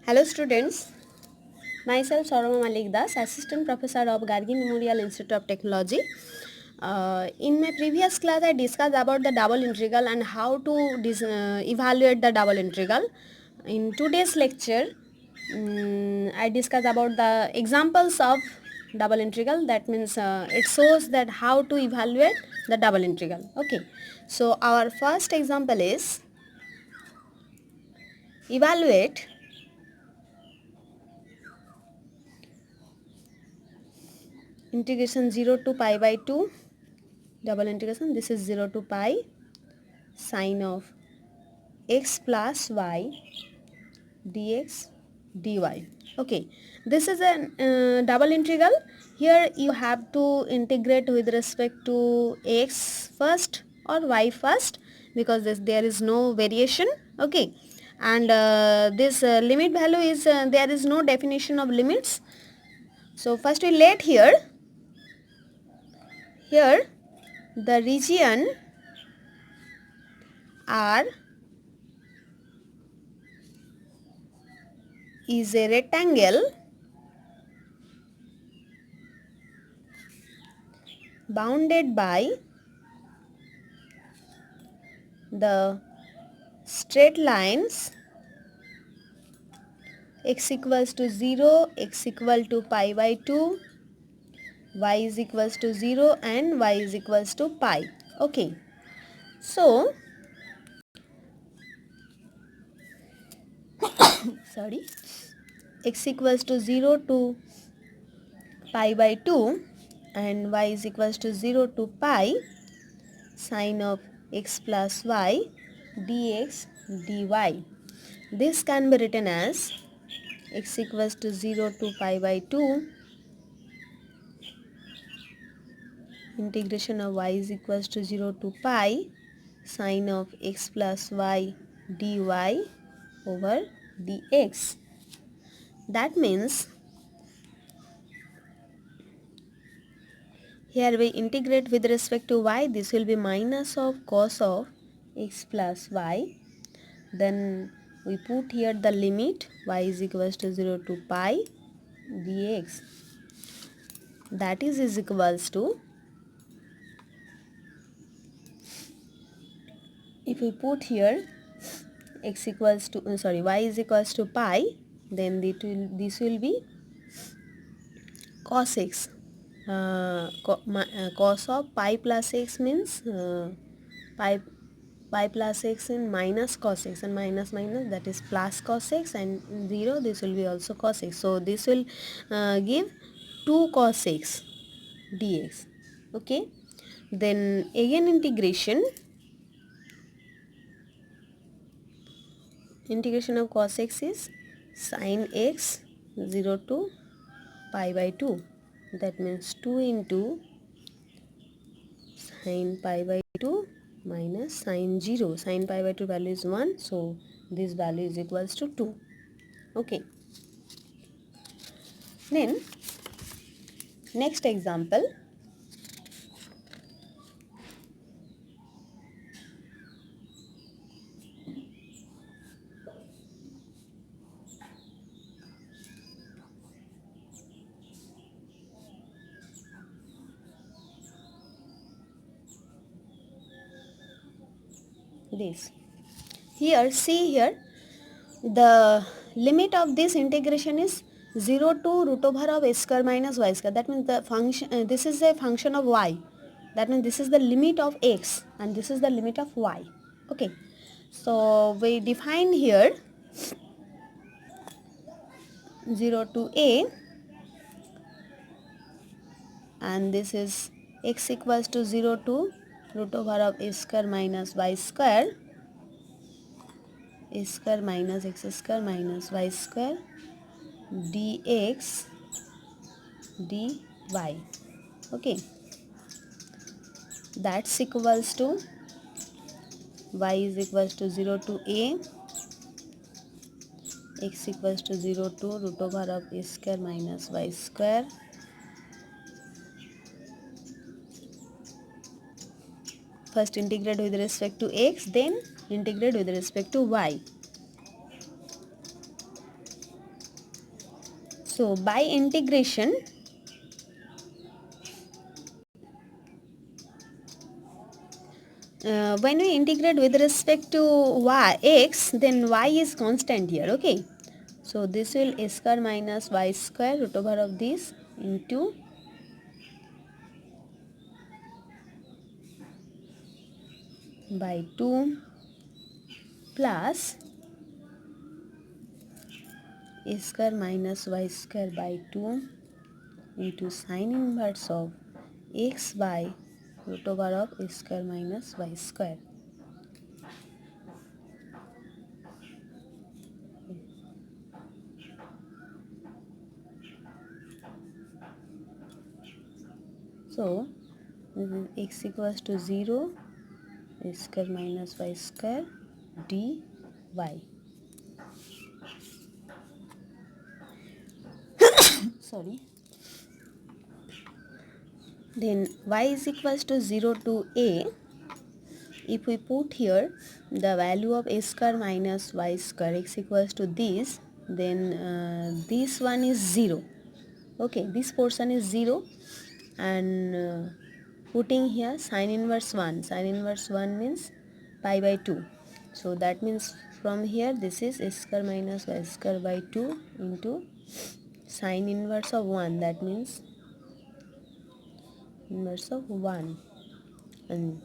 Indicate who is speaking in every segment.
Speaker 1: Hello students, myself Saurabha Malik Das, Assistant Professor of Gargi Memorial Institute of Technology. In my previous class I discussed about the double integral and how to evaluate the double integral. In today's lecture, I discuss about the examples of double integral. That means it shows that how to evaluate the double integral. Okay, so our first example is evaluate integration 0 to pi by 2 double integration. This is 0 to pi sine of x plus y dx dy. Okay, this is a double integral. Here you have to integrate with respect to x first or y first, because there is no variation. Okay, and this limit value is there is no definition of limits. So first we let here the region R is a rectangle bounded by the straight lines x equals to 0, x equal to pi by 2, y is equals to 0 and y is equals to pi. Okay, so sorry, x equals to 0 to pi by 2 and y is equals to 0 to pi sine of x plus y dx dy. This can be written as x equals to 0 to pi by 2 integration of y is equals to 0 to pi sine of x plus y dy over dx. That means here we integrate with respect to y, this will be minus of cos of x plus y. Then we put here the limit y is equals to 0 to pi dx. That is equals to, if we put here x equals to y is equals to pi, then this will be cos x. Cos of pi plus x means pi plus x in minus cos x, and minus that is plus cos x, and 0 this will be also cos x. So this will give 2 cos x dx. Okay, then again integration of cos x is sin x 0 to pi by 2. That means 2 into sin pi by 2 minus sin 0. Sin pi by 2 value is 1. So this value is equals to 2. Okay. Then next example. This. Here, see here, the limit of this integration is 0 to root over of s square minus y square. That means the function, this is a function of y. That means this is the limit of x and this is the limit of y. Okay. So we define here 0 to a, and this is x equals to 0 to root over of a square minus y square, a square minus x square minus y square dx dy. Okay, that's equals to y is equals to 0 to a, x equals to 0 to root over of a square minus y square first integrate with respect to x, then integrate with respect to y. So by integration, when we integrate with respect to x, then y is constant here. Okay, so this will a square minus y square root over of this into by 2 plus a square minus y square by 2 into sine inverse of x by root over of a square minus y square. So this is x equals to 0, a square minus y square dy. Sorry. Then y is equals to 0 to a. If we put here the value of a square minus y square x equals to this, then this one is 0. Okay, this portion is 0, and putting here sine inverse 1. Sine inverse 1 means pi by 2. So that means from here this is a square minus y square by 2 into sine inverse of 1. That means inverse of 1. And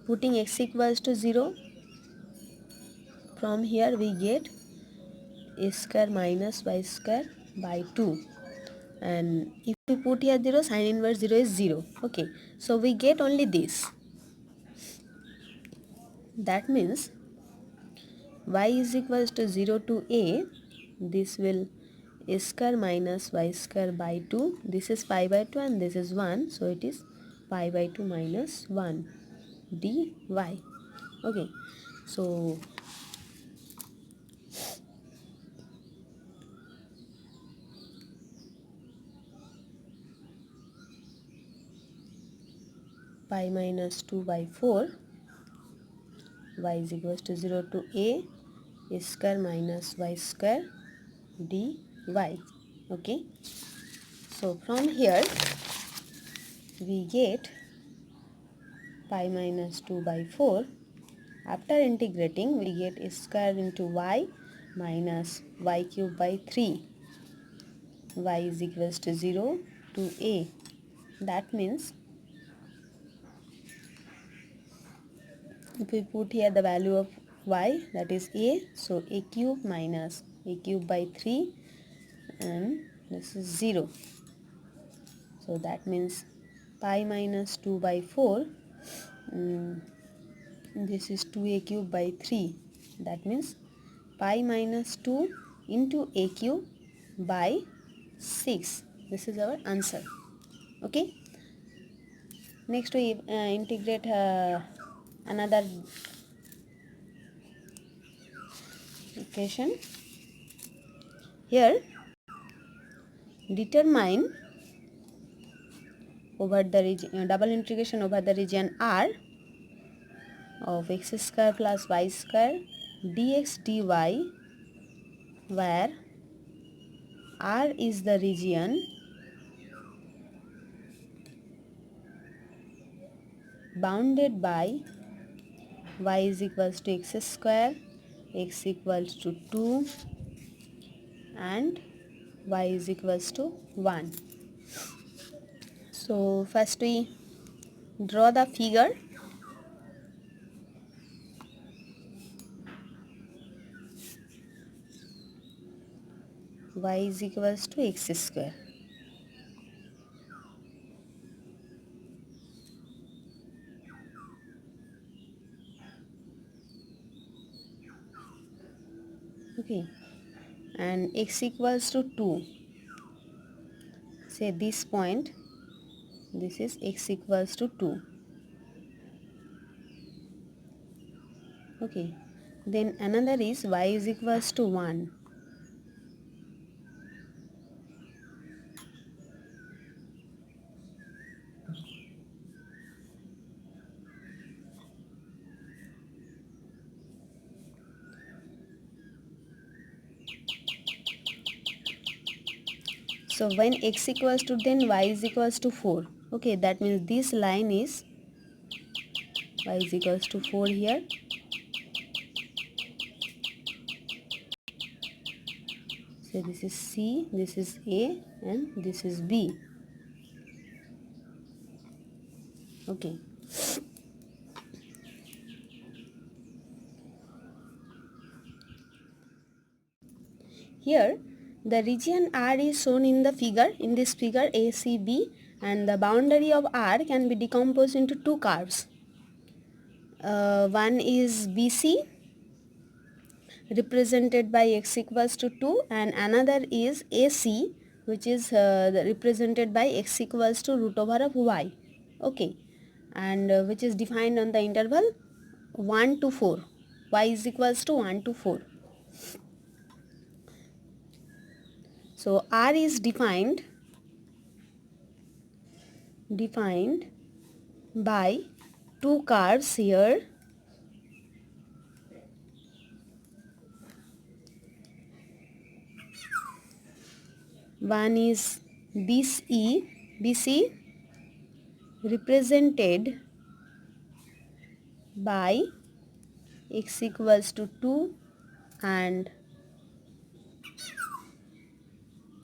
Speaker 1: putting x equals to 0, from here we get a square minus y square by 2. And if we put here 0, sine inverse 0 is 0. Okay, so we get only this. That means y is equals to 0 to a. This will a square minus y square by 2. This is pi by 2 and this is 1. So it is pi by 2 minus 1 dy. Okay, so pi minus 2 by 4, y is equals to 0 to a square minus y square dy. Okay, so from here we get pi minus 2 by 4. After integrating we get a square into y minus y cube by 3. Y is equals to 0 to a. That means if we put here the value of y, that is a, so a cube minus a cube by 3, and this is 0. So that means pi minus 2 by 4, this is 2a cube by 3. That means pi minus 2 into a cube by 6. This is our answer. Okay, next we integrate another equation. Here determine over the region, double integration over the region R of x square plus y square dx dy, where R is the region bounded by y is equals to x square, x equals to 2, and y is equals to 1. So first we draw the figure. Y is equals to x square. Okay, and x equals to 2. Say this point, this is x equals to 2. Okay, then another is y is equals to 1. So when x equals to, then y is equals to 4. Okay, that means this line is y is equals to 4 here. So this is C, this is A, and this is B. Okay. Here the region R is shown in the figure. In this figure, ACB, and the boundary of R can be decomposed into two curves. One is BC, represented by x equals to 2, and another is AC, which is represented by x equals to root over of y. Okay, and which is defined on the interval 1 to 4. Y is equals to 1 to 4. So R is defined by two curves here. One is BC represented by x equals to 2, and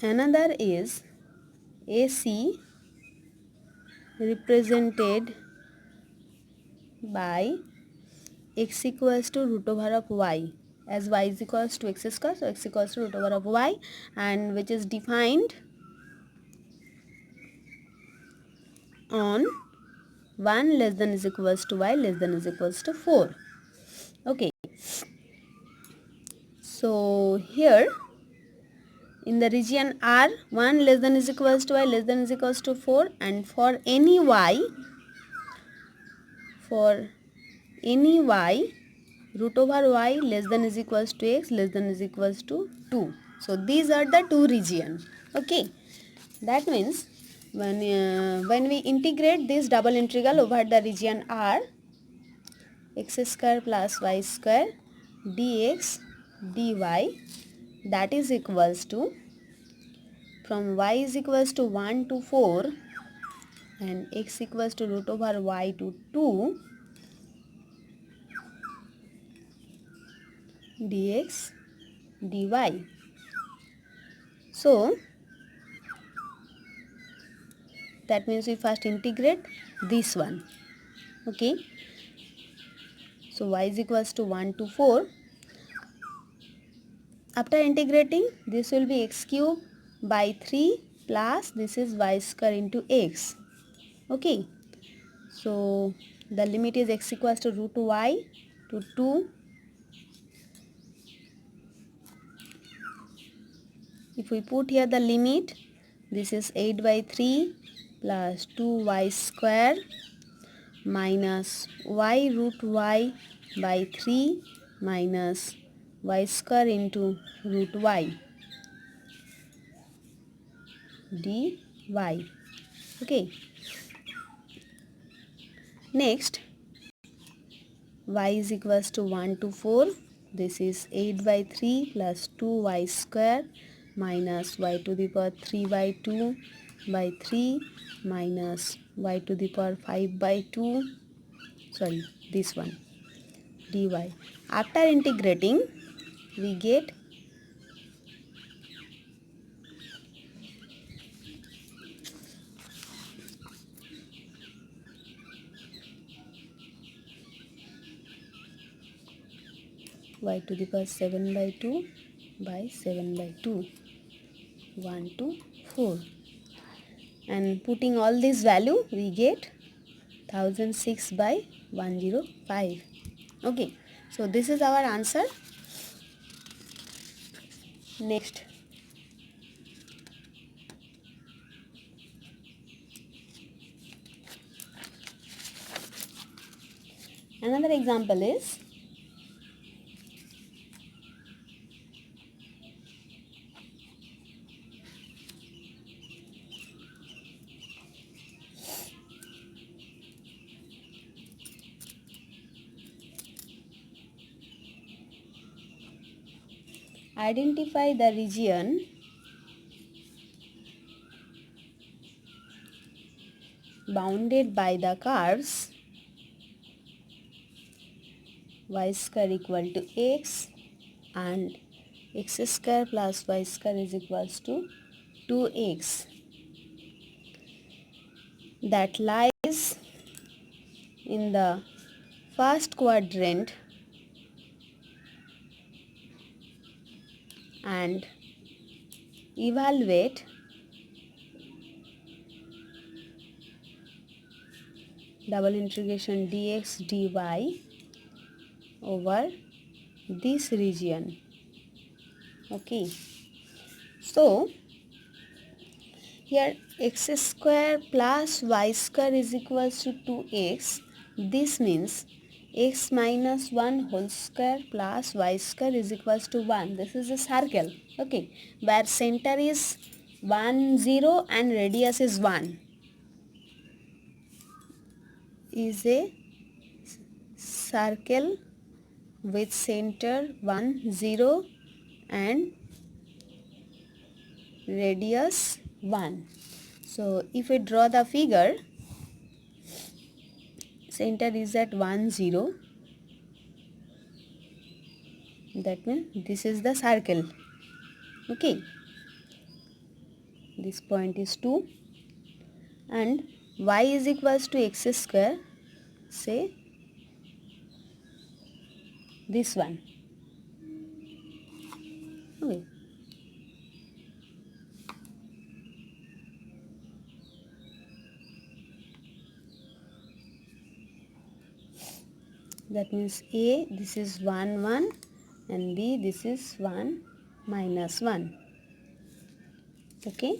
Speaker 1: another is AC represented by x equals to root over of y, as y is equals to x square, so x equals to root over of y, and which is defined on 1 less than is equals to y less than is equals to 4. Okay, so here in the region R, 1 less than is equals to y less than is equals to 4, and for any y root over y less than is equals to x less than is equals to 2. So these are the two regions. Okay, that means when we integrate this double integral over the region R, x square plus y square dx dy, that is equals to, from y is equals to 1 to 4 and x equals to root over y to 2 dx dy. So that means we first integrate this one. Okay, so y is equals to 1 to 4. After integrating, this will be x cube by 3 plus this is y square into x. Okay, so the limit is x equals to root y to 2. If we put here the limit, this is 8 by 3 plus 2y square minus y root y by 3 minus y square into root y dy. Okay, next y is equals to 1 to 4. This is 8 by 3 plus 2y square minus y to the power 3 by 2 by 3 minus y to the power 5 by 2, sorry, this one, dy. After integrating, we get y to the power 7 by 2 by 7 by 2, 1 to 4. And putting all this value, we get 1006 by 105. Okay, so this is our answer. Next, another example is identify the region bounded by the curves y square equal to x and x square plus y square is equals to 2x, that lies in the first quadrant and evaluate double integration dx dy over this region. Okay, so here x square plus y square is equals to 2x. This means x minus 1 whole square plus y square is equals to 1. This is a circle, okay, where center is 1 0 and radius is 1, is a circle with center 1 0 and radius 1. So if we draw the figure, center is at 1 0, that means this is the circle. Okay, this point is 2 and y is equals to x square, say this one. Okay, that means a this is 1 1 and b this is 1 minus 1. Okay,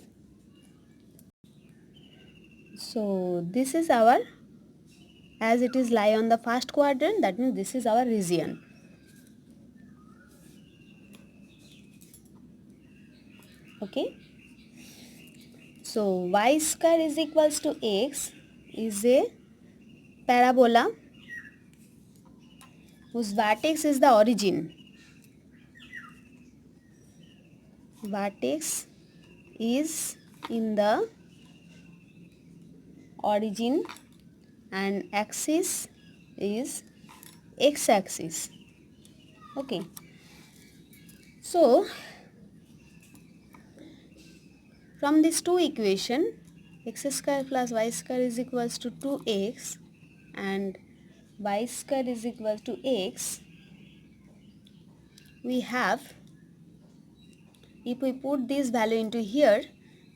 Speaker 1: so this is our, as it is lie on the first quadrant, that means this is our region. Okay, so y square is equals to x is a parabola whose vertex is the origin. Vertex is in the origin and axis is x-axis. Okay, so from these two equation, x square plus y square is equals to 2x and y square is equal to x, we have, if we put this value into here,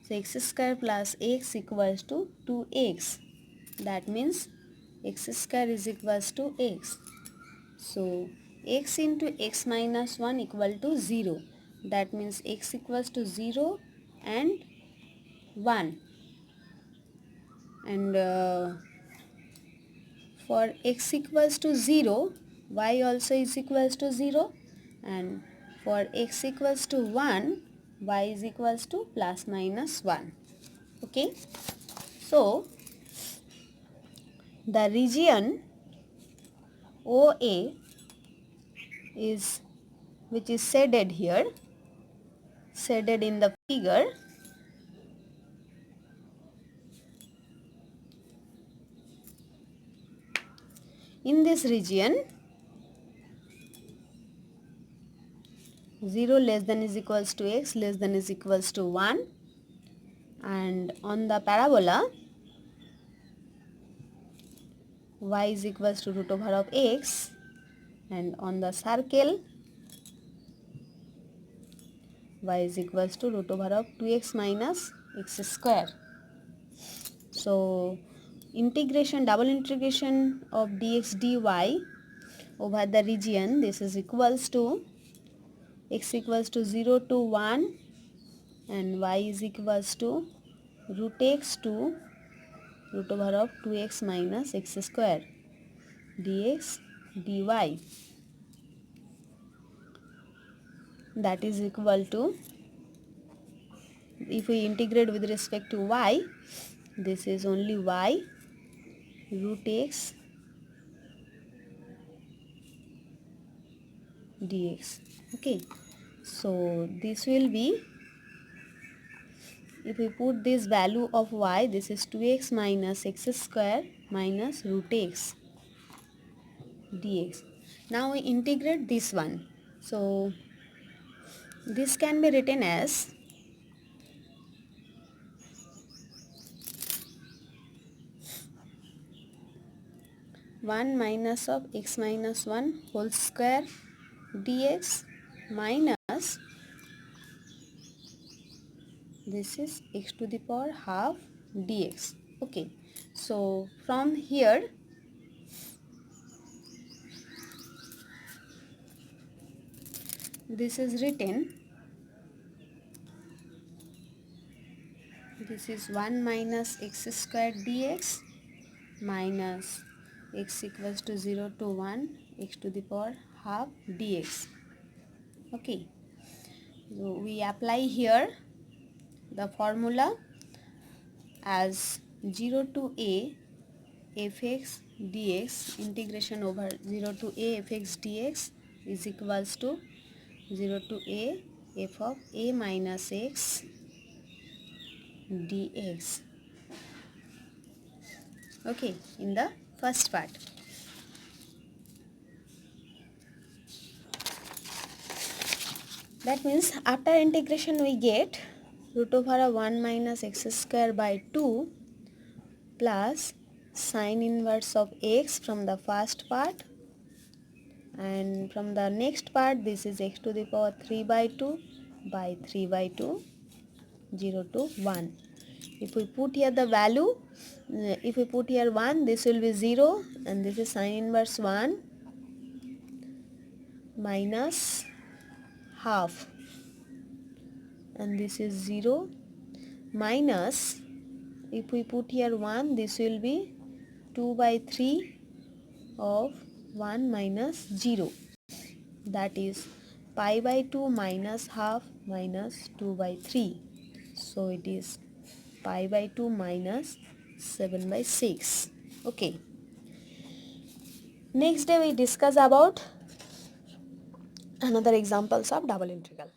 Speaker 1: so x square plus x equals to 2x. That means x square is equals to x. So x into x minus 1 equal to 0. That means x equals to 0 and 1. And for x equals to 0, y also is equals to 0. And for x equals to 1, y is equals to plus minus 1. Okay, so the region OA is, which is shaded here, shaded in the figure, in this region 0 less than is equals to x less than is equals to 1, and on the parabola y is equals to root over of x, and on the circle y is equals to root over of 2x minus x square. So integration, double integration of dx dy over the region, this is equals to x equals to 0 to 1 and y is equals to root x to root over of 2x minus x square dx dy, that is equal to, if we integrate with respect to y, this is only y root x dx. Okay, so this will be if we put this value of y, this is 2x minus x square minus root x dx. Now we integrate this one. So this can be written as 1 minus of x minus 1 whole square dx minus this is x to the power half dx. Okay, so from here this is written, this is 1 minus x square dx minus x equals to 0 to 1 x to the power half dx. Okay, so we apply here the formula as 0 to a fx dx, integration over 0 to a fx dx is equals to 0 to a f of a minus x dx. Okay, in the first part. That means after integration we get root over 1 minus x square by 2 plus sine inverse of x from the first part, and from the next part this is x to the power 3 by 2 by 3 by 2 0 to 1. If we put here the value, if we put here 1, this will be 0, and this is sine inverse 1 minus half, and this is 0 minus, if we put here 1, this will be 2 by 3 of 1 minus 0, that is pi by 2 minus half minus 2 by 3. So it is pi by 2 minus 7 by 6. Okay. Next day we discuss about another examples of double integral.